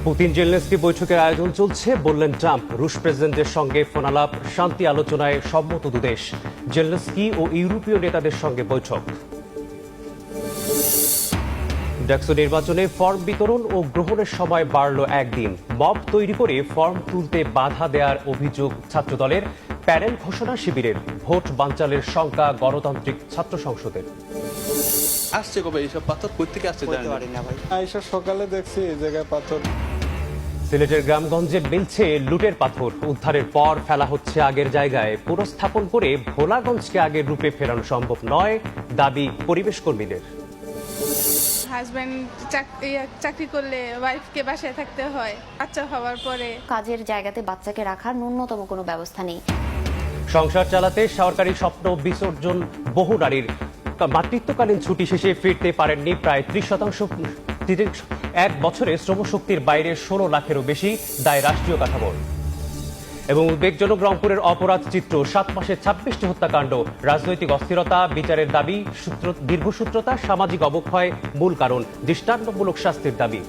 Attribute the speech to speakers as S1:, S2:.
S1: Putin Zelensky বৈঠকের আয়োজন চলছে, বললেন ট্রাম্প। রুশ প্রেসিডেন্টের সঙ্গে ফোনালাপ, শান্তি আলোচনায় সম্মত দুদেশ। জেলেনস্কি ও ইউরোপীয় নেতাদের সঙ্গে বৈঠক। ডাকসু নির্বাচনে ফর্ম বিতরণ ও গ্রহণের সময় বাড়ল একদিন। মব তৈরি করে ফর্ম তুলতে বাধা দেওয়ার অভিযোগ ছাত্রদলের। প্যানেল ঘোষণা শিবিরের। ভোট বানচালের শঙ্কা গণতান্ত্রিক ছাত্র সংসদের।
S2: আসছে কবে এইসব পাথর কই থেকে আসছে জানি না ভাই।
S3: এইসব সকালে দেখছি এই জায়গায় পাথর।
S1: সিলেটের গ্রামগঞ্জে মিলছে লুটের পাথর। উদ্ধারের পর ফেলা হচ্ছে আগের জায়গায়। পুনঃস্থাপন করে ভোলাগঞ্জকে আগের রূপে ফেরানো সম্ভব নয়, দাবি পরিবেশ কর্মীদের।
S4: হাজব্যান্ড চাকরি করলে ওয়াইফকে বাসায় থাকতে হয়, বাচ্চা হওয়ার পরে
S5: কাজের জায়গাতে বাচ্চাকে রাখার ন্যূনতম কোনো ব্যবস্থা নেই।
S1: সংসার চালাতে সরকারি স্বপ্ন বিসর্জন বহু নারীর। মাতৃত্বকালীন ছুটি শেষে ফিরতে পারেননি প্রায় ৩০%। এক বছরে শ্রমশক্তির বাইরে ১৬ লাখেরও বেশি, দায় রাষ্ট্রীয় কাঠামোর। এবং উদ্বেগজনক রংপুরের অপরাধ চিত্র। ৭ মাসে ২৬টি হত্যাকাণ্ড। রাজনৈতিক অস্থিরতা, বিচারের দাবি, দীর্ঘসূত্রতা, সামাজিক অবক্ষয় মূল কারণ। দৃষ্টান্তমূলক শাস্তির দাবি।